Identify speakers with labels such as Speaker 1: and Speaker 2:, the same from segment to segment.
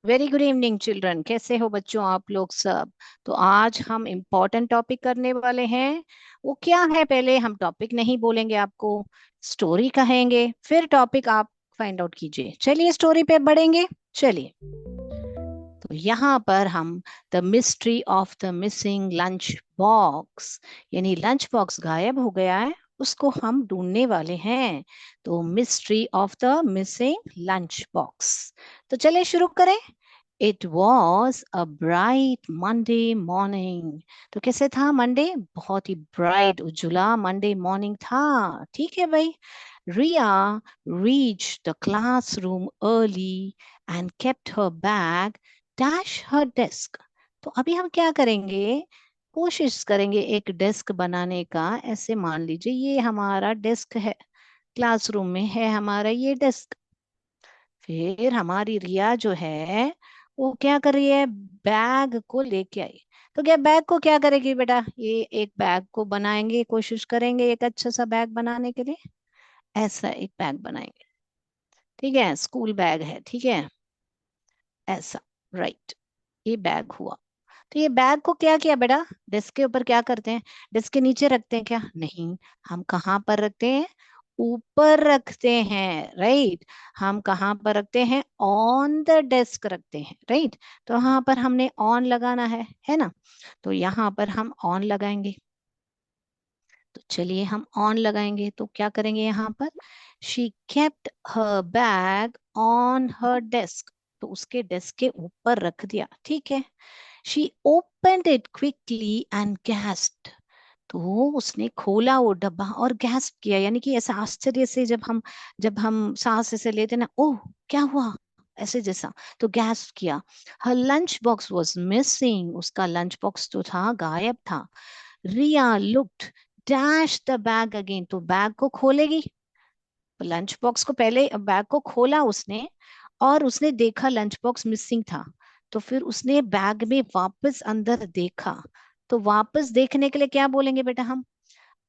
Speaker 1: Very good evening children. कैसे हो बच्चों आप लोग सब? तो आज हम इम्पोर्टेंट टॉपिक करने वाले हैं। वो क्या है, पहले हम टॉपिक नहीं बोलेंगे आपको, स्टोरी कहेंगे, फिर टॉपिक आप फाइंड आउट कीजिए। चलिए स्टोरी पे बढ़ेंगे। चलिए, तो यहाँ पर हम the mystery of the missing lunch box, यानी लंच बॉक्स गायब हो गया है, उसको हम ढूंढने वाले हैं। तो mystery of the missing lunch box. तो चलिए शुरू करें। It was a bright Monday morning. तो कैसे था मंडे? बहुत ही ब्राइट उज्जवला मंडे मॉर्निंग था। ठीक है भाई। Riya reach the classroom early and kept her bag dash her desk. तो अभी हम क्या करेंगे, कोशिश करेंगे एक डेस्क बनाने का। ऐसे मान लीजिए ये हमारा डेस्क है, क्लासरूम में है हमारा ये डेस्क। फिर हमारी रिया जो है वो क्या कर रही है, बैग को लेके आई। तो क्या बैग को क्या करेगी बेटा, ये एक बैग को बनाएंगे, कोशिश करेंगे एक अच्छा सा बैग बनाने के लिए। ऐसा एक बैग बनाएंगे। ठीक है, स्कूल बैग है, ठीक है, ऐसा। राइट, ये बैग हुआ। तो ये बैग को क्या किया बेटा, डेस्क के ऊपर क्या करते हैं, डेस्क के नीचे रखते हैं क्या? नहीं, हम कहाँ पर रखते हैं? ऊपर रखते हैं। राइट, हम कहाँ पर रखते हैं? ऑन द डेस्क रखते हैं। राइट, तो यहाँ पर हमने ऑन लगाना है ना? तो यहाँ पर हम ऑन लगाएंगे। तो चलिए हम ऑन लगाएंगे तो क्या करेंगे यहाँ पर, she kept her bag on her desk. तो उसके डेस्क के ऊपर रख दिया, ठीक है। She opened it quickly and gasped। तो उसने खोला वो डब्बा और गैस्प किया, यानी कि ऐसा आश्चर्य से, जब हम सांस ऐसे लेते ना, ओह क्या हुआ, ऐसे जैसा। तो गैस्प किया। Her lunch box was missing. उसका लंच बॉक्स जो था गायब था। Riya looked dash the bag again. तो बैग को खोलेगी, लंच बॉक्स को पहले, बैग को खोला उसने और उसने देखा लंच बॉक्स मिसिंग था। तो फिर उसने बैग में वापस अंदर देखा। तो वापस देखने के लिए क्या बोलेंगे बेटा हम?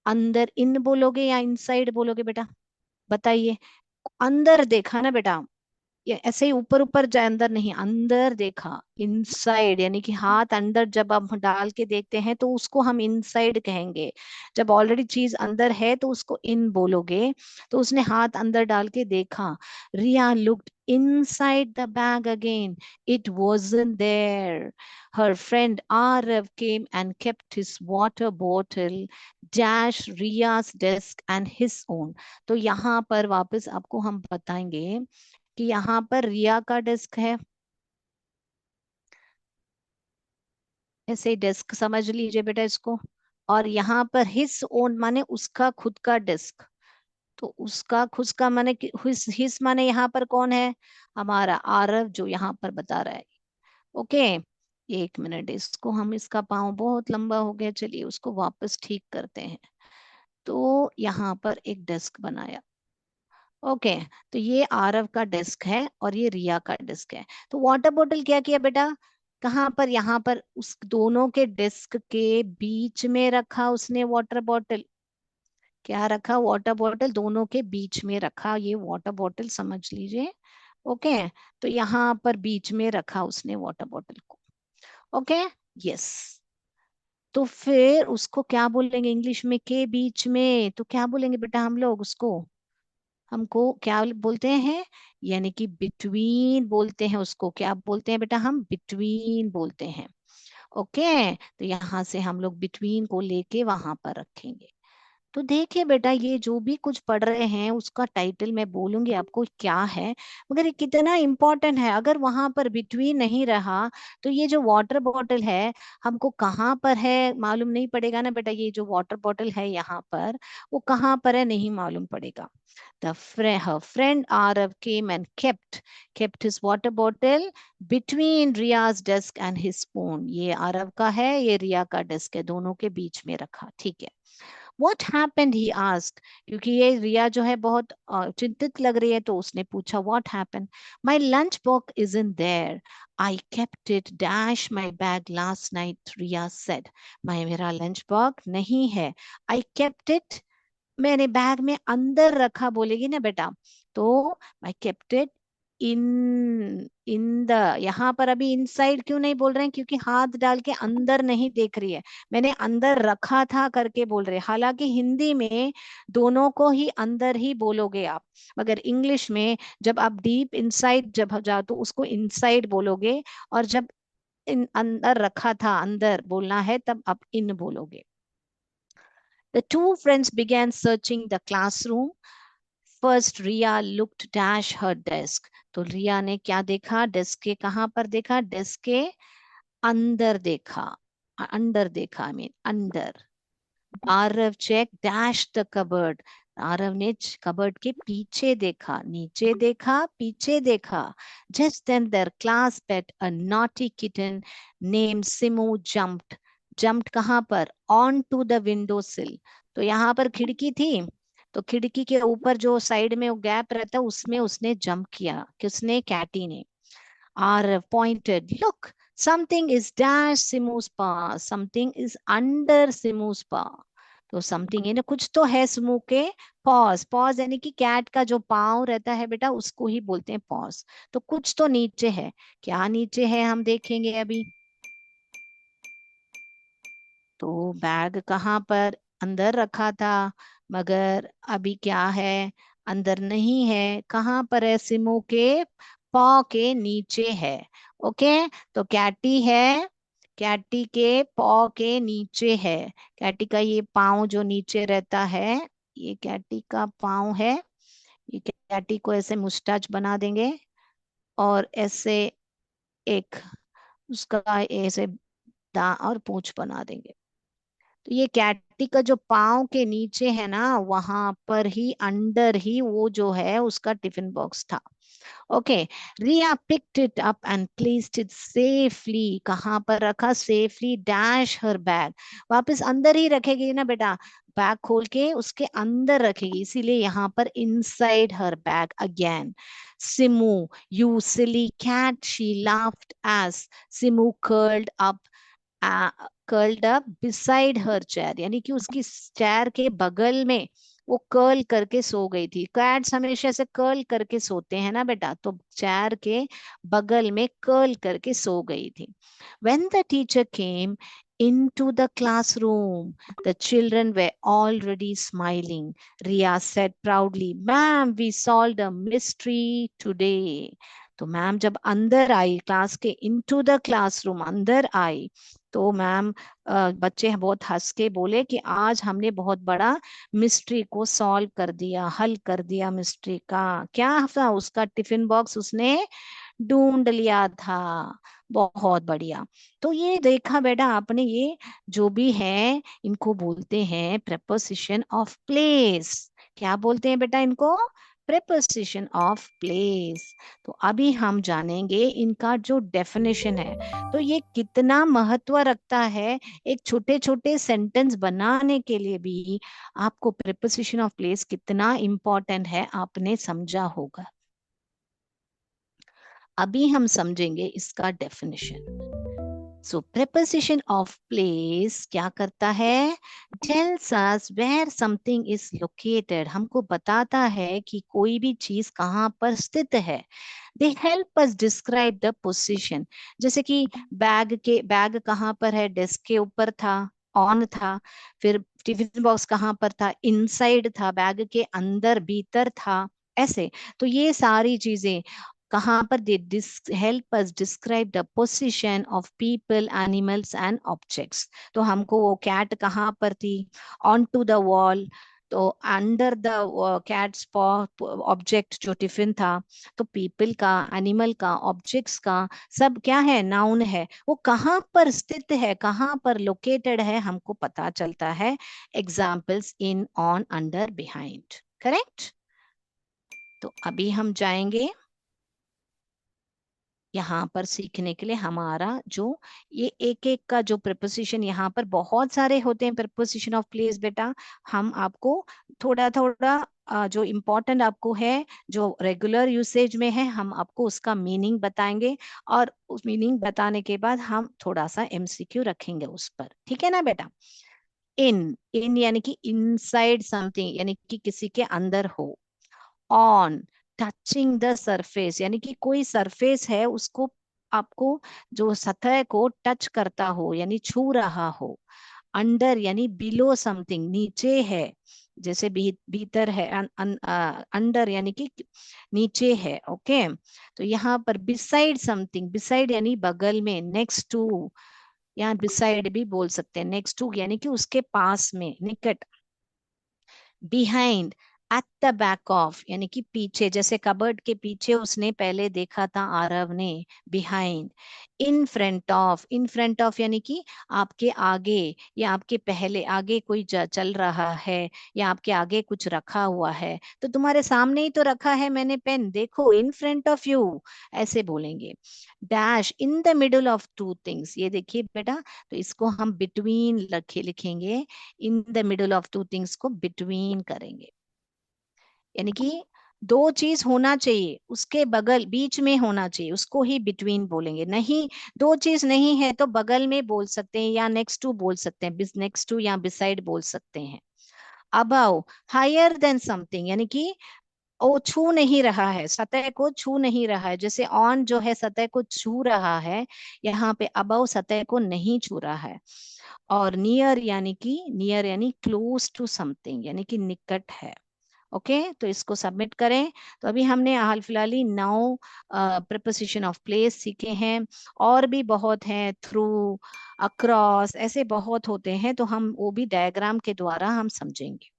Speaker 1: अंदर इन बोलोगे या इनसाइड बोलोगे बेटा, बताइए। अंदर देखा ना बेटा, ये ऐसे ही ऊपर ऊपर जाए, अंदर नहीं, अंदर देखा, इनसाइड। यानी कि हाथ अंदर जब हम डाल के देखते हैं तो उसको हम इनसाइड कहेंगे। जब ऑलरेडी चीज अंदर है तो उसको इन बोलोगे। तो उसने हाथ अंदर डाल के देखा। रिया looked inside the bag again. It wasn't there. Her friend Arav came and kept his water bottle dash Ria's desk and his own. तो यहाँ पर वापस आपको हम बताएंगे कि यहाँ पर रिया का डेस्क है, ऐसे डेस्क समझ लीजिए बेटा इसको। और यहाँ पर हिस ओन माने उसका खुद का डेस्क। तो उसका खुद का माने हिस माने यहाँ पर कौन है? हमारा आरव, जो यहाँ पर बता रहा है। ओके, एक मिनट, इसको हम, इसका पाँव बहुत लंबा हो गया, चलिए उसको वापस ठीक करते हैं। तो यहाँ पर एक डेस्क बनाया। ओके, तो ये आरव का डेस्क है और ये रिया का डेस्क है। तो वाटर बॉटल क्या किया बेटा, कहाँ पर? यहाँ पर उस दोनों के डेस्क के बीच में रखा उसने वाटर बॉटल। क्या रखा? वाटर बॉटल दोनों के बीच में रखा, ये वाटर बॉटल समझ लीजिए। ओके, तो यहाँ पर बीच में रखा उसने वाटर बॉटल को। Okay, yes. तो फिर उसको क्या बोलेंगे इंग्लिश में? के बीच में। तो क्या बोलेंगे बेटा हम लोग उसको? हमको क्या बोलते हैं? यानी कि बिटवीन बोलते हैं उसको। क्या बोलते हैं बेटा हम? बिटवीन बोलते हैं। ओके, तो यहाँ से हम लोग बिटवीन को लेके वहां पर रखेंगे। तो देखिए बेटा, ये जो भी कुछ पढ़ रहे हैं उसका टाइटल मैं बोलूंगी आपको क्या है, मगर ये कितना इंपॉर्टेंट है। अगर वहां पर बिटवीन नहीं रहा तो ये जो वाटर बॉटल है हमको कहाँ पर है मालूम नहीं पड़ेगा ना बेटा। ये जो वाटर बॉटल है यहाँ पर, वो कहाँ पर है नहीं मालूम पड़ेगा। her friend Arav came and kept his water bottle between Ria's desk and his spoon. ये आरव का है, ये रिया का डेस्क है, दोनों के बीच में रखा। ठीक है। What happened? He asked. क्योंकि ये रिया जो है बहुत चिंतित लग रही है, तो उसने पूछा what happened? My lunch box isn't there. I kept it dash my bag last night, Riya said. मेरा लंच बॉक्स नहीं है। I kept it, मैंने बैग में अंदर रखा बोलेगी ना बेटा। तो I kept it in the, यहाँ पर अभी इनसाइड क्यों नहीं बोल रहे हैं? क्योंकि हाथ डाल के अंदर नहीं देख रही है, मैंने अंदर रखा था करके बोल रहे हैं। हालांकि हिंदी में दोनों को ही अंदर ही बोलोगे आप, मगर इंग्लिश में जब आप डीप इनसाइड जब जाओ तो उसको इनसाइड बोलोगे, और जब इन अंदर रखा था अंदर बोलना है तब आप इन बोलोगे। The two friends began searching the classroom. First, Ria looked dash her desk. तो रिया ने क्या देखा? डेस्क के कहाँ पर देखा? डेस्क के अंदर देखा, अंदर देखा, आई मीन अंदर। Aarav check dash the cupboard. Aarav ने कबर्ड के पीछे देखा, नीचे देखा, पीछे देखा। Just then their class pet a naughty kitten name Simu jumped. Jumped कहाँ पर? ऑन टू द विंडो सिल। तो यहाँ पर खिड़की थी, तो खिड़की के ऊपर जो साइड में वो गैप रहता उसमें उसने जंप किया। किसने? कैटी ने। Arif pointed, look, something is dash Simu's paw, something is under Simu's paw. तो समथिंग है ना, कुछ तो है सिमू के पॉज। पॉज यानी कि कैट का जो पाँव रहता है बेटा, उसको ही बोलते हैं पॉज। तो कुछ तो नीचे है, क्या नीचे है हम देखेंगे अभी। तो बैग कहाँ पर? अंदर रखा था, मगर अभी क्या है? अंदर नहीं है। कहाँ पर है? सिमू के पॉ के नीचे है। ओके, तो कैटी है, कैटी के पॉ के नीचे है। कैटी का ये पाँव जो नीचे रहता है, ये कैटी का पाँव है। ये कैटी को ऐसे मुस्टाच बना देंगे, और ऐसे एक उसका ऐसे दांत और पूंछ बना देंगे। तो ये कैटी का जो पाँव के नीचे है ना, वहां पर ही अंडर ही वो जो है उसका टिफिन बॉक्स था। Okay, Riya picked it up and placed it safely. कहाँ पर रखा? Safely dash her bag. वापस अंदर ही रखेगी ना बेटा, बैग खोल के उसके अंदर रखेगी, इसीलिए यहाँ पर inside her bag again. Simu, you silly cat, she laughed as Simu curled up, curled up beside her chair, यानी कि उसकी चेयर के बगल में वो कर्ल करके सो गई थी। कैट्स हमेशा से कर्ल करके सोते हैं ना बेटा, तो चेयर के बगल में कर्ल करके सो गई थी। When the teacher came into the classroom, the children were already smiling. Ria said proudly, "Ma'am, we solved a mystery today." तो मैम जब अंदर आई, क्लास के इनटू द क्लासरूम अंदर आई, तो मैम बच्चे बहुत हंस के बोले कि आज हमने बहुत बड़ा मिस्ट्री को सॉल्व कर दिया, हल कर दिया मिस्ट्री का। क्या था? उसका टिफिन बॉक्स उसने ढूंढ लिया था। बहुत बढ़िया। तो ये देखा बेटा आपने, ये जो भी है इनको बोलते हैं प्रेपोजिशन ऑफ प्लेस। क्या बोलते हैं बेटा इनको? Preposition of place. तो अभी हम जानेंगे इनका जो डेफिनेशन है, तो ये कितना महत्व रखता है। एक छोटे छोटे सेंटेंस बनाने के लिए भी आपको प्रेपोजिशन ऑफ प्लेस कितना इंपॉर्टेंट है आपने समझा होगा। अभी हम समझेंगे इसका definition. So preposition of place क्या करता है? Tells us where something is located. हमको बताता है कि कोई भी चीज कहाँ पर स्थित है। दे help us describe the position. जैसे कि बैग कहाँ पर है? डेस्क के ऊपर था, ऑन था। फिर टिफिन बॉक्स कहाँ पर था? इनसाइड था, बैग के अंदर भीतर था। ऐसे, तो ये सारी चीजें कहाँ पर? They help us describe the position of people, animals and objects. तो हमको वो कैट कहाँ पर थी? On to the wall. तो under the cat's paw object जो टिफिन था। तो पीपल का, एनिमल का, ऑब्जेक्ट्स का सब क्या है? नाउन है। वो कहाँ पर स्थित है, कहाँ पर लोकेटेड है, हमको पता चलता है। Examples in, on, under, behind. Correct. तो अभी हम जाएंगे यहाँ पर सीखने के लिए हमारा जो ये एक एक का जो प्रपोजिशन, यहाँ पर बहुत सारे होते हैं प्रपोजिशन ऑफ प्लेस बेटा। हम आपको थोड़ा थोड़ा जो इम्पोर्टेंट आपको है, जो रेगुलर यूसेज में है, हम आपको उसका मीनिंग बताएंगे। और उस मीनिंग बताने के बाद हम थोड़ा सा एमसीक्यू रखेंगे उस पर, ठीक है ना बेटा। इन, इन यानी कि इनसाइड समथिंग, यानी कि किसी के अंदर हो। ऑन, टचिंग द सरफेस, यानी कि कोई सरफेस है उसको आपको, जो सतह को टच करता हो यानी छू रहा हो। अंडर यानी बिलो समथिंग, नीचे है, जैसे भीतर है। अंडर यानी कि नीचे है। ओके, तो यहाँ पर बिसाइड समथिंग, बिसाइड यानी बगल में, नेक्स्ट टू, यहाँ बिसाइड भी बोल सकते हैं, नेक्स्ट टू यानी कि उसके पास में, निकट। Behind, at the back of यानी कि पीछे, जैसे कबर्ड के पीछे उसने पहले देखा था आरव ने, बिहाइंड। इन फ्रंट ऑफ यानी कि आपके आगे, या आपके पहले, आगे कोई चल रहा है, या आपके आगे कुछ रखा हुआ है, तो तुम्हारे सामने ही तो रखा है मैंने पेन, देखो, इन फ्रंट ऑफ यू, ऐसे बोलेंगे। Dash, in the middle of two things, ये देखिए बेटा, तो इसको हम बिटवीन लिखेंगे, in the middle of two things को बिटवीन करेंगे, यानी कि दो चीज होना चाहिए उसके बगल, बीच में होना चाहिए, उसको ही बिटवीन बोलेंगे। नहीं, दो चीज नहीं है तो बगल में बोल सकते हैं, या नेक्स्ट टू बोल सकते हैं, नेक्स्ट टू या बिसाइड बोल सकते हैं। अबाउ, हायर देन समथिंग, यानी कि वो छू नहीं रहा है, सतह को छू नहीं रहा है, जैसे ऑन जो है सतह को छू रहा है, यहाँ पे अबव सतह को नहीं छू रहा है। और नियर यानी क्लोज टू समथिंग, यानी कि निकट है। ओके, तो इसको सबमिट करें। तो अभी हमने हाल फिलहाल ही 9 प्रीपोजिशन ऑफ प्लेस सीखे हैं, और भी बहुत हैं, थ्रू, अक्रॉस, ऐसे बहुत होते हैं, तो हम वो भी डायग्राम के द्वारा हम समझेंगे।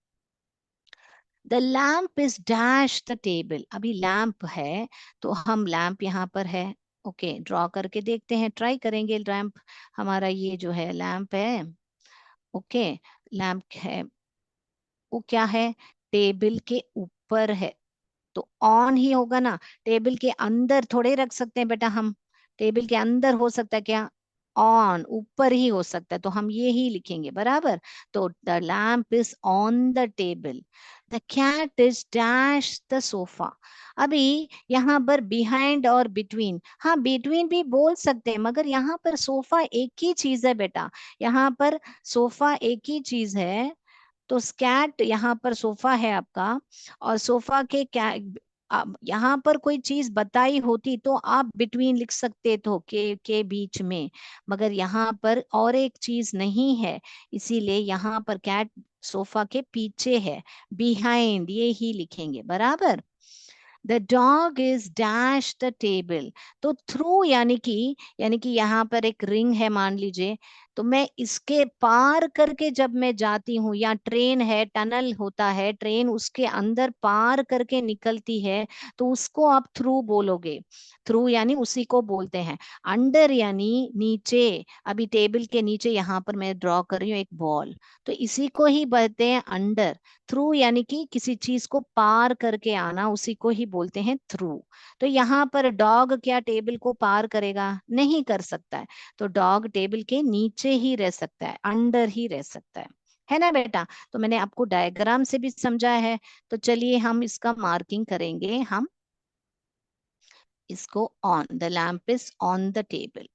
Speaker 1: The lamp is dash the table, अभी लैम्प है तो हम लैम्प यहाँ पर है, ओके, ड्रॉ करके देखते हैं, ट्राई करेंगे। लैम्प हमारा ये जो है लैम्प है, ओके, लैम्प है, वो क्या है, टेबल के ऊपर है, तो ऑन ही होगा ना। टेबल के अंदर थोड़े रख सकते हैं बेटा हम, टेबल के अंदर हो सकता है क्या, ऑन, ऊपर ही हो सकता है, तो हम ये ही लिखेंगे बराबर। तो the lamp is on the table, the cat is dash the sofa. अभी यहाँ पर बिहाइंड और बिटवीन, हाँ बिटवीन भी बोल सकते हैं, मगर यहाँ पर सोफा एक ही चीज है बेटा, यहाँ पर सोफा एक ही चीज है, तो स्कैट यहाँ पर सोफा है आपका, और सोफा के क्या, अब यहाँ पर कोई चीज बताई होती तो आप बिटवीन लिख सकते तो, के बीच में, मगर यहाँ पर और एक चीज नहीं है, इसीलिए यहाँ पर कैट सोफा के पीछे है, बिहाइंड ये ही लिखेंगे बराबर। The dog is dash the table, तो थ्रू यानी कि यहाँ पर एक रिंग है मान लीजिए, तो मैं इसके पार करके जब मैं जाती हूँ, या ट्रेन है, टनल होता है, ट्रेन उसके अंदर पार करके निकलती है, तो उसको आप थ्रू बोलोगे। थ्रू यानी उसी को बोलते हैं। अंडर यानी नीचे, अभी टेबल के नीचे यहाँ पर मैं ड्रॉ कर रही हूँ एक बॉल, तो इसी को ही बोलते हैं अंडर। थ्रू यानी कि किसी चीज को पार करके आना, उसी को ही बोलते हैं थ्रू। तो यहाँ पर डॉग क्या टेबल को पार करेगा, नहीं कर सकता है, तो डॉग टेबल के नीचे ही रह सकता है, अंडर ही रह सकता है ना बेटा। तो मैंने आपको डायग्राम से भी समझाया है, तो चलिए हम इसका मार्किंग करेंगे। हम इसको, on the lamp is on the table,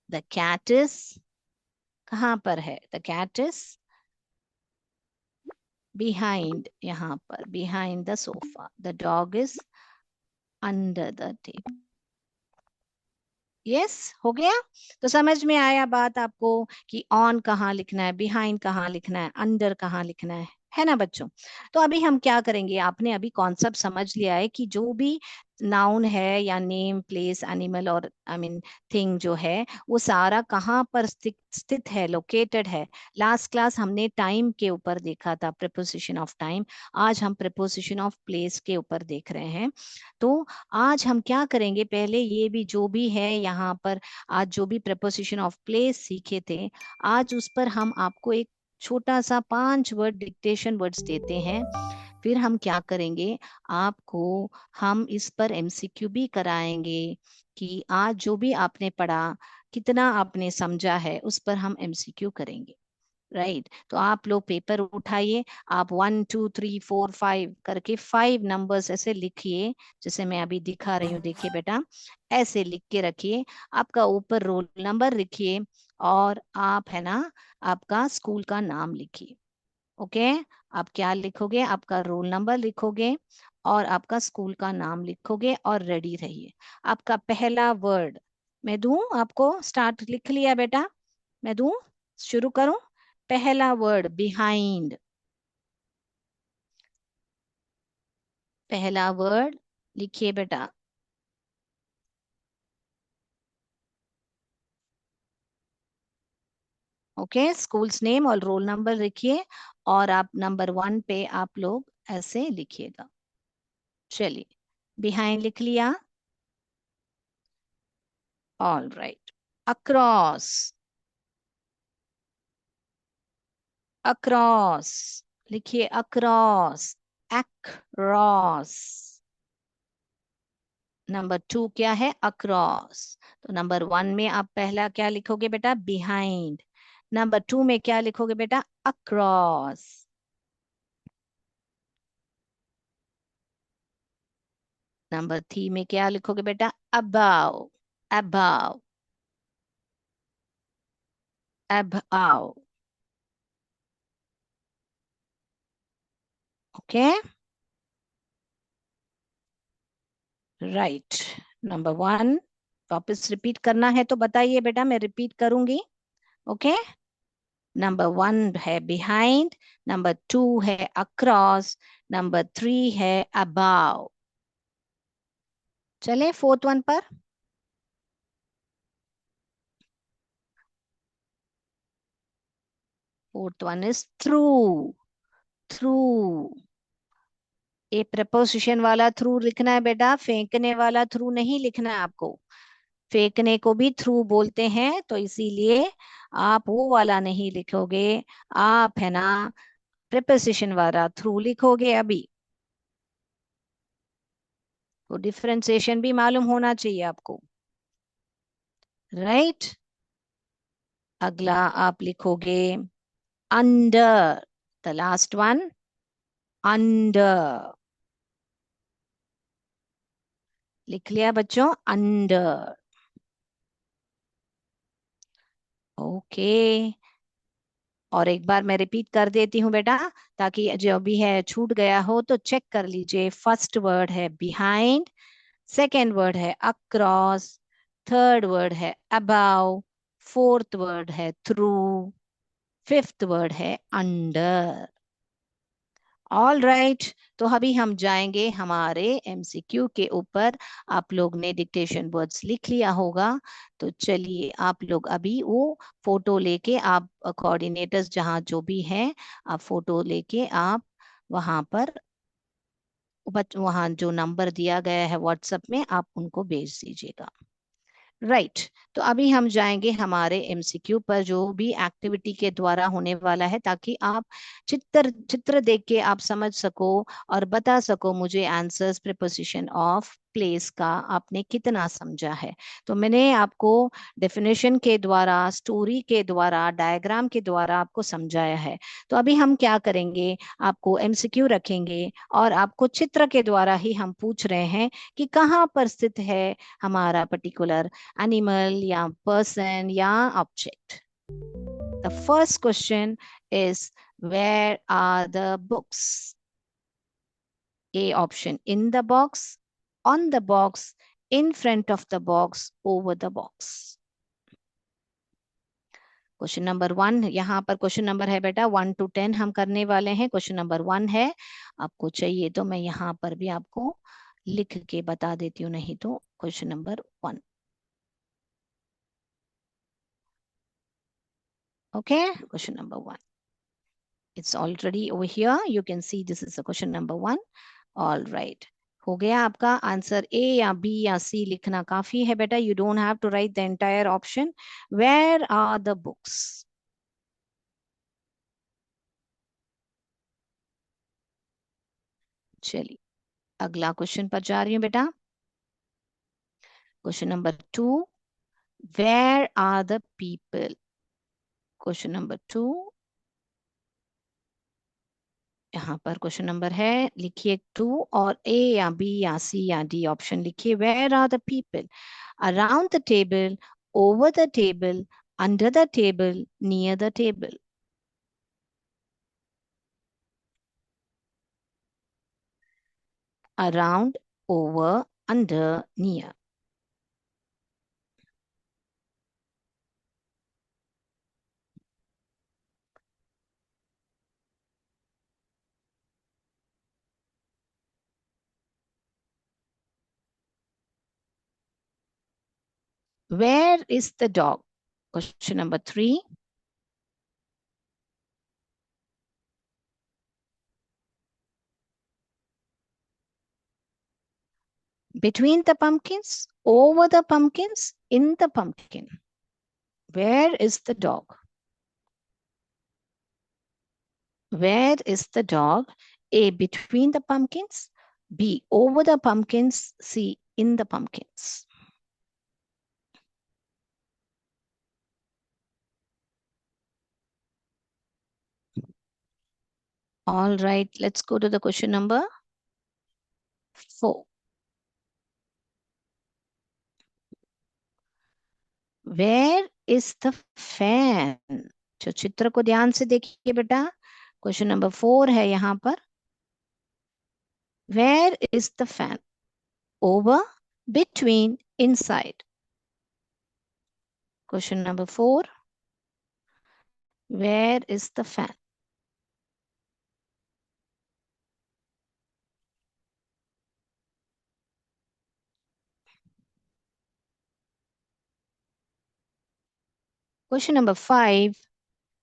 Speaker 1: the cat is, कहाँ पर है, द कैट इज बिहाइंड, यहाँ पर behind the sofa, the dog is under the table. Yes, हो गया। तो समझ में आया बात आपको, कि ऑन कहाँ लिखना है, बिहाइंड कहाँ लिखना है, अंडर कहाँ लिखना है ना बच्चों। तो अभी हम क्या करेंगे, आपने अभी कॉन्सेप्ट समझ लिया है कि जो भी नाउन है, या नेम, प्लेस, एनिमल, और आई मीन थिंग जो है, वो सारा कहाँ पर स्थित है, लोकेटेड है। लास्ट क्लास हमने टाइम के ऊपर देखा था, प्रीपोजिशन ऑफ टाइम। आज हम प्रीपोजिशन ऑफ प्लेस के ऊपर देख रहे हैं। तो आज हम क्या करेंगे, पहले ये भी जो भी है यहाँ पर, आज जो भी प्रपोजिशन ऑफ प्लेस सीखे थे, आज उस पर हम आपको एक छोटा सा 5 वर्ड डिक्टेशन वर्ड्स देते हैं। फिर हम क्या करेंगे, आपको हम इस पर एमसीक्यू भी कराएंगे, कि आज जो भी आपने पढ़ा, कितना आपने समझा है, उस पर हम एमसीक्यू करेंगे। राइट, तो आप लोग पेपर उठाइए, आप 1 2 3 4 5 करके 5 नंबर्स ऐसे लिखिए, जैसे मैं अभी दिखा रही हूँ, देखिए बेटा, ऐसे लिख के रखिए। आपका ऊपर रोल नंबर लिखिए, और आप है ना, आपका स्कूल का नाम लिखिए। ओके, आप क्या लिखोगे, आपका रोल नंबर लिखोगे, और आपका स्कूल का नाम लिखोगे और रेडी रहिए। आपका पहला वर्ड मैं दूं आपको, स्टार्ट लिख लिया बेटा, मैं दूं, शुरू करूं। पहला वर्ड बिहाइंड, पहला वर्ड लिखिए बेटा। ओके, स्कूल्स नेम और रोल नंबर लिखिए, और आप नंबर 1 पे आप लोग ऐसे लिखिएगा। चलिए, बिहाइंड लिख लिया। ऑल राइट, अक्रॉस, अक्रॉस लिखिए, अक्रॉस, अक्रॉस। नंबर 2 क्या है? अक्रॉस। तो नंबर 1 में आप पहला क्या लिखोगे बेटा? बिहाइंड। नंबर 2 में क्या लिखोगे बेटा? अक्रॉस। नंबर 3 में क्या लिखोगे बेटा? Above, above, above. Okay, right. Number 1 वापस रिपीट करना है तो बताइए बेटा, मैं रिपीट करूंगी। ओके, नंबर 1 है बिहाइंड, नंबर 2 है अक्रॉस, नंबर 3 है अबाव। चले फोर्थ वन पर। Fourth one is through, through. ये प्रपोजिशन वाला थ्रू लिखना है बेटा, फेंकने वाला थ्रू नहीं लिखना है आपको। फेंकने को भी थ्रू बोलते हैं, तो इसीलिए आप वो वाला नहीं लिखोगे, आप है ना प्रिपोजिशन वाला थ्रू लिखोगे अभी। तो डिफरेंशिएशन भी मालूम होना चाहिए आपको, राइट। अगला आप लिखोगे under, the last one, under. लिख लिया बच्चों? अंडर। ओके, और एक बार मैं रिपीट कर देती हूँ बेटा, ताकि जो भी है छूट गया हो तो चेक कर लीजिए। फर्स्ट वर्ड है बिहाइंड, सेकेंड वर्ड है अक्रॉस, थर्ड वर्ड है अबाउ, फोर्थ वर्ड है थ्रू, फिफ्थ वर्ड है अंडर। ऑल राइट, तो अभी हम जाएंगे हमारे एमसीक्यू के ऊपर। आप लोग ने डिक्टेशन वर्ड्स लिख लिया होगा, तो चलिए आप लोग अभी वो फोटो लेके, आप कोऑर्डिनेटर्स जहाँ जो भी हैं, आप फोटो लेके आप वहां पर, वहां जो नंबर दिया गया है व्हाट्सएप में, आप उनको भेज दीजिएगा। राइट, तो अभी हम जाएंगे हमारे एमसीक्यू पर, जो भी एक्टिविटी के द्वारा होने वाला है, ताकि आप चित्र चित्र देख के आप समझ सको और बता सको मुझे आंसर्स प्रीपोजिशन ऑफ प्लेस का आपने कितना समझा है। तो मैंने आपको डेफिनेशन के द्वारा, स्टोरी के द्वारा, डायग्राम के द्वारा आपको समझाया है। तो अभी हम क्या करेंगे, आपको एमसीक्यू रखेंगे और आपको चित्र के द्वारा ही हम पूछ रहे हैं कि कहाँ पर स्थित है हमारा पर्टिकुलर animal या person या object. The first question is, where are the books? A option: in the box, on the box, in front of the box, over the box. Question number 1, यहाँ पर क्वेश्चन नंबर है बेटा 1 to 10 हम करने वाले हैं। Question number 1 है, आपको चाहिए तो मैं यहाँ पर भी आपको लिख के बता देती हूँ, नहीं तो question number 1। Okay, question number 1, it's already over here, you can see this is the question number 1। all right, हो गया आपका आंसर। ए या बी या सी लिखना काफी है बेटा, you don't have to write the entire option। where are the books? चलिए अगला क्वेश्चन पर जा रही हूँ बेटा। Question number 2, where are the people? Question number 2, यहाँ पर क्वेश्चन नंबर है, लिखिए 2 और ए या बी या सी या डी ऑप्शन लिखिए। Where are the people? Around the table, over the table, under the table, near the table. around, over, under, near. Where is the dog? Question number 3. Between the pumpkins, over the pumpkins, in the pumpkin. Where is the dog? Where is the dog? A, between the pumpkins. B, over the pumpkins. C, in the pumpkins. All right, let's go to the question number 4. Where is the fan? जो चित्र को ध्यान से देखिए बेटा, question number 4 है यहाँ पर. Where is the fan? Over, between, inside. Question number 4. Where is the fan? Question number 5.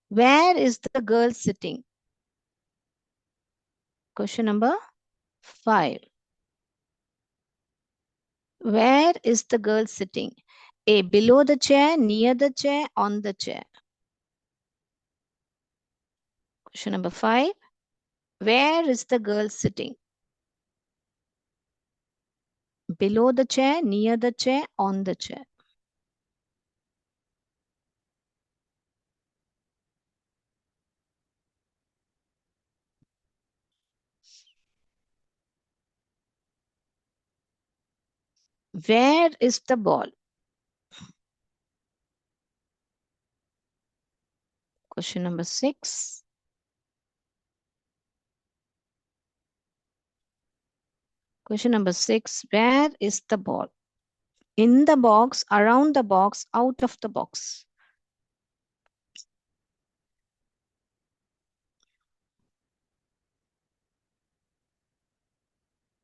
Speaker 1: Where is the girl sitting? Question number 5. Where is the girl sitting? A, below the chair, near the chair, on the chair. Question number 5. Where is the girl sitting? Below the chair, near the chair, on the chair. Where is the ball? Question number 6. Question number 6. Where is the ball? In the box, around the box, out of the box.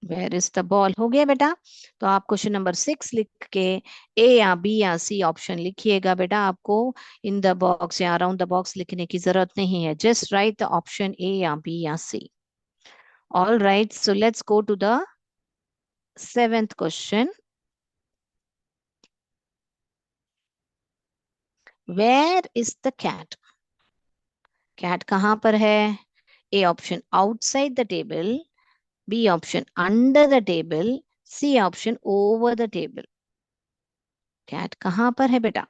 Speaker 1: Where is the ball? हो गया बेटा. तो आप question number 6 लिख के ए या B या C option लिखिएगा बेटा. आपको इन द बॉक्स या अराउंड द बॉक्स लिखने की जरूरत नहीं है. Just right the option A या बी या सी. All right, so let's go to the 7th question. Where is the cat? Cat कहाँ पर है? A option outside the table, B option under the table, C option over the table. Cat कहाँ पर है बेटा?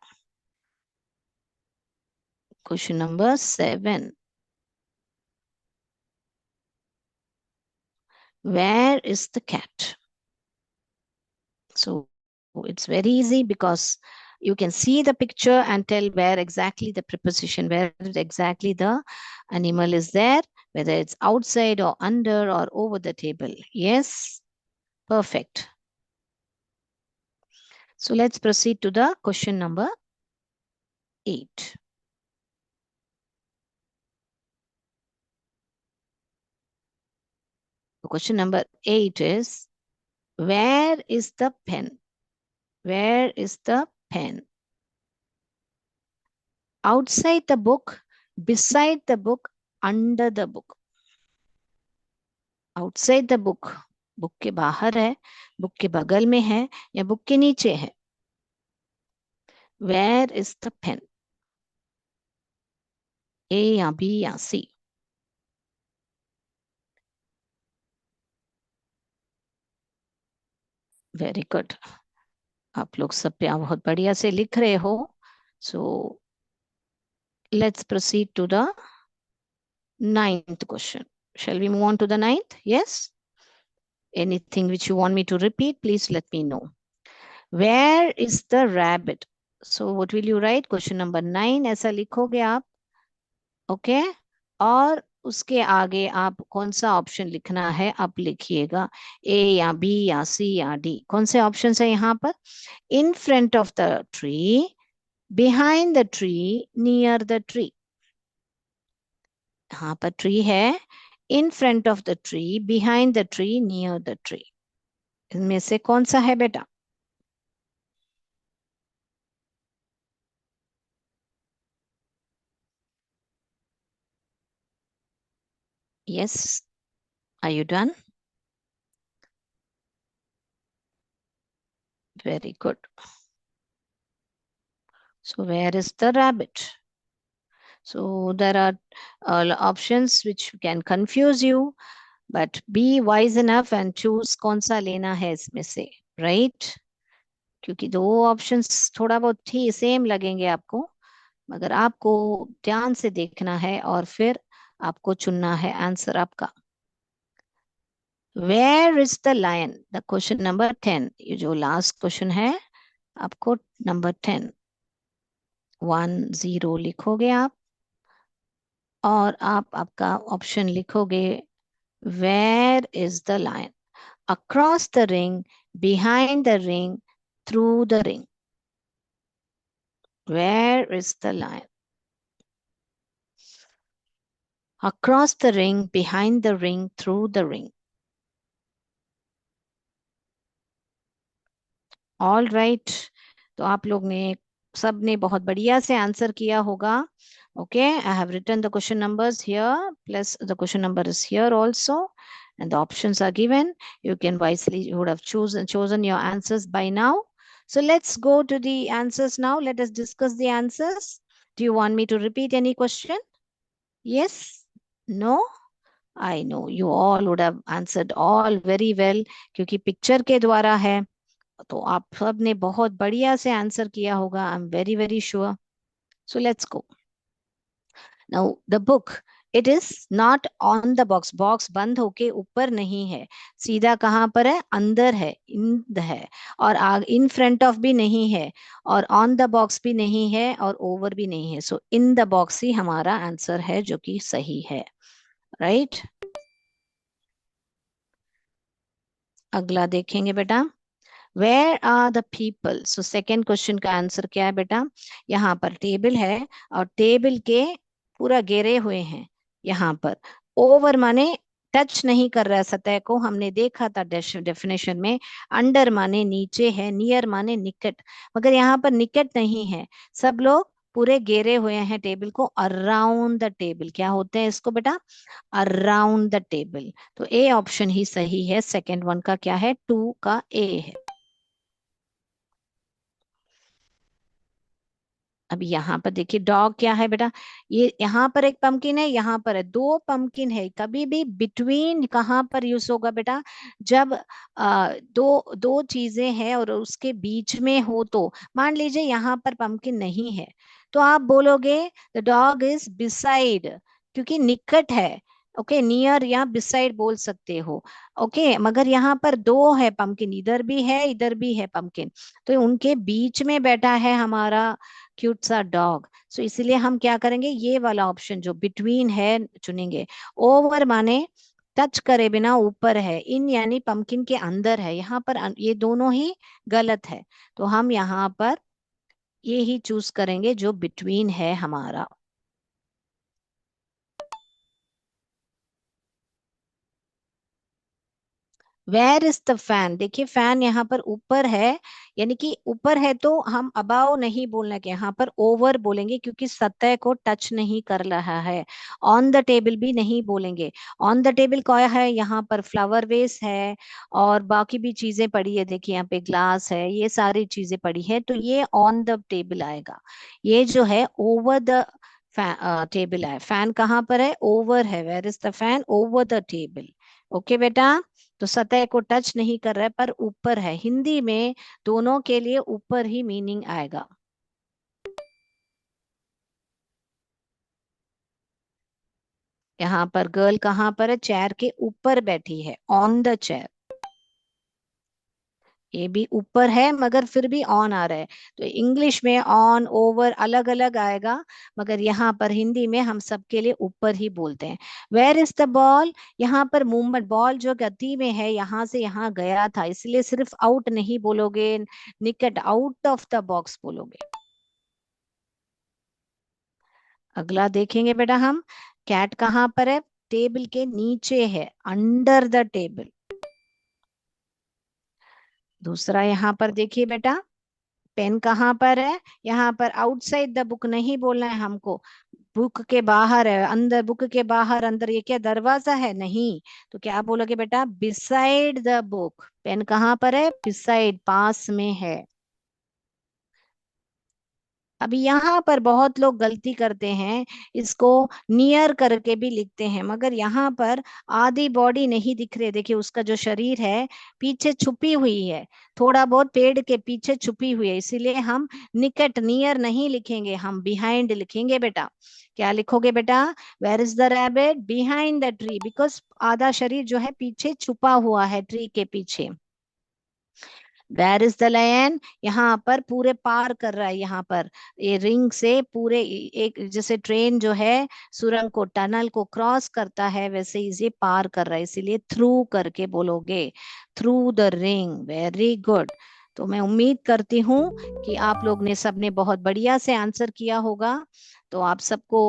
Speaker 1: Question number 7. Where is the cat? So it's very easy because you can see the picture and tell where exactly the preposition, where exactly the animal is there, whether it's outside or under or over the table. Yes, perfect. So let's proceed to the question number 8. Question number 8 is, where is the pen? Where is the pen? Outside the book, beside the book, under the book. Outside the book, book के बाहर है, book के बगल में है या book के नीचे है. Where is the pen? A या B या C? Very good. आप लोग सब बहुत बढ़िया से लिख रहे हो. So let's proceed to the 9th question. Shall we move on to the 9th? Yes. Anything which you want me to repeat, please let me know. Where is the rabbit? So what will you write? Question number 9 ऐसा लिखोगे आप. Okay. और उसके आगे आप कौन सा option लिखना है आप लिखिएगा, ए या बी या सी या डी। कौन से ऑप्शन है यहाँ पर? In front of the tree, behind the tree, near the tree. यहाँ पर ट्री है, in front of the tree, behind the tree, near the tree. इनमें से कौन सा है बेटा? Yes, are you done? Very good. So where is the rabbit? So there are options which can confuse you, but be wise enough and choose कौन सा लेना है इसमें से, right? क्योंकि दो ऑप्शंस थोड़ा बहुत ही सेम लगेंगे आपको, मगर आपको ध्यान से देखना है और फिर आपको चुनना है आंसर आपका। Where is the lion? The question number 10, ये जो लास्ट क्वेश्चन है आपको, नंबर 10, 10 लिखोगे आप, और आप आपका ऑप्शन लिखोगे, where is the line? Across the ring, behind the ring, through the ring. Where is the line? Across the ring, behind the ring, through the ring. All right. तो आप लोग ने, सब ने बहुत बढ़िया से आंसर किया होगा। Okay, I have written the question numbers here, plus the question number is here also, and the options are given. You can wisely, you would have chosen your answers by now. So let's go to the answers now. Let us discuss the answers. Do you want me to repeat any question? Yes? No? I know you all would have answered all very well, क्योंकि picture के द्वारा है, तो आप सब ने बहुत बढ़िया से आंसर किया होगा, I am very very sure. So let's go now. The book, it is not on the box. Box बंद होके ऊपर नहीं है, सीधा कहाँ पर है? अंदर है, इन द है। और आग इन फ्रंट ऑफ भी नहीं है, और ऑन द बॉक्स भी नहीं है, और ओवर भी नहीं है। सो इन द बॉक्स ही हमारा आंसर है, जो कि सही है, राइट। अगला देखेंगे बेटा, where are the people? So second question का आंसर क्या है बेटा? यहाँ पर टेबल है, और टेबल के पूरा घेरे हुए हैं यहाँ पर। ओवर माने टच नहीं कर रहा है सतह को, हमने देखा था डेफिनेशन में। अंडर माने नीचे है, नियर माने निकट, मगर यहाँ पर निकट नहीं है। सब लोग पूरे घेरे हुए हैं टेबल को, अराउंड द टेबल। क्या होते हैं इसको बेटा? Around the table. तो ए ऑप्शन ही सही है, सेकेंड वन का क्या है? टू का ए है। अब यहाँ पर देखिए, डॉग क्या है बेटा? ये यहाँ पर एक पंपकिन है, यहाँ पर है, दो पंपकिन है। कभी भी बिटवीन कहाँ पर यूज होगा बेटा? जब दो दो चीजें हैं और उसके बीच में हो, तो मान लीजिए यहाँ पर पंपकिन नहीं है, तो आप बोलोगे द डॉग इज बिसाइड, क्योंकि निकट है। ओके, नियर या बिसाइड बोल सकते हो। ओके, मगर यहाँ पर दो है पंपकिन, इधर भी है इधर भी है पंपकिन, तो उनके बीच में बैठा है हमारा क्यूट सा डॉग। सो इसीलिए हम क्या करेंगे, ये वाला ऑप्शन जो बिटवीन है चुनेंगे। ओवर माने टच करे बिना ऊपर है, इन यानी पंपकिन के अंदर है, यहाँ पर ये दोनों ही गलत है। तो हम यहाँ पर ये ही चूज करेंगे जो बिटवीन है हमारा। Where is the fan? देखिए, फैन यहाँ पर ऊपर है, यानी कि ऊपर है, तो हम अबाव नहीं बोलना के यहाँ पर ओवर बोलेंगे, क्योंकि सतह को टच नहीं कर रहा है। ऑन द टेबल भी नहीं बोलेंगे। ऑन द टेबल क्या है? यहाँ पर फ्लावर वेस है, और बाकी भी चीजें पड़ी है, देखिए यहाँ पे ग्लास है, ये सारी चीजें पड़ी है, तो ये ऑन द टेबल आएगा। ये जो है ओवर द टेबल है। फैन कहाँ पर है? ओवर है। Where is the fan? Over the table. Okay बेटा, तो सतह को टच नहीं कर रहा है, पर ऊपर है। हिंदी में दोनों के लिए ऊपर ही मीनिंग आएगा। यहाँ पर गर्ल कहाँ पर है? चेयर के ऊपर बैठी है, ऑन द चेयर। ये भी ऊपर है मगर फिर भी ऑन आ रहा है। तो इंग्लिश में ऑन ओवर अलग अलग आएगा, मगर यहाँ पर हिंदी में हम सबके लिए ऊपर ही बोलते हैं। Where is the ball? यहाँ पर मूवमेंट, बॉल जो गति में है यहाँ से यहाँ गया था, इसलिए सिर्फ आउट नहीं बोलोगे, निकट, आउट ऑफ द बॉक्स बोलोगे। अगला देखेंगे बेटा हम, कैट कहाँ पर है? टेबल के नीचे है, अंडर द टेबल। दूसरा यहाँ पर देखिए बेटा, पेन कहाँ पर है? यहाँ पर आउटसाइड द बुक नहीं बोलना है हमको, बुक के बाहर है, अंदर, बुक के बाहर अंदर, ये क्या दरवाजा है? नहीं। तो क्या बोलोगे बेटा? Beside the book. पेन कहाँ पर है? बिसाइड, पास में है। अभी यहाँ पर बहुत लोग गलती करते हैं, इसको नियर करके भी लिखते हैं, मगर यहाँ पर आधी बॉडी नहीं दिख रही। देखिए उसका जो शरीर है पीछे छुपी हुई है, थोड़ा बहुत पेड़ के पीछे छुपी हुई है, इसीलिए हम निकट, नियर नहीं लिखेंगे, हम बिहाइंड लिखेंगे बेटा। क्या लिखोगे बेटा? Where is the rabbit? Behind the tree, because आधा शरीर जो है पीछे छुपा हुआ है ट्री के पीछे। Where is the lion? यहाँ पर पूरे पार कर रहा है, यहाँ पर ये रिंग से पूरे, एक जैसे ट्रेन जो है सुरंग को, टनल को क्रॉस करता है, वैसे इसे पार कर रहा है, इसीलिए थ्रू करके बोलोगे, through the ring. Very good. तो मैं उम्मीद करती हूँ कि आप लोग ने सबने बहुत बढ़िया से आंसर किया होगा। तो आप सबको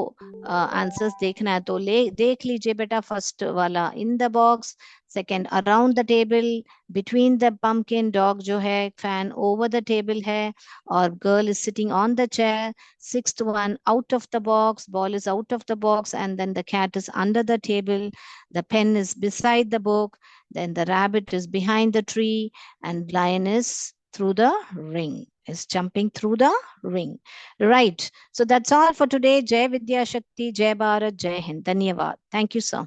Speaker 1: आंसर्स देखना है तो ले देख लीजिए बेटा। फर्स्ट वाला, in the box. Second, around the table. Between the pumpkin, dog जो है, फैन ओवर द टेबल है, और girl is sitting on the chair. Sixth one, out of the box, ball is out of the box, and then the cat is under the table, the pen is beside the book, then the rabbit is behind the tree, and lion is through the ring, is jumping through the ring. Right. So that's all for today. Jai Vidya Shakti, Jai Bharat, Jai Hind. Dhanyavad. Thank you, sir.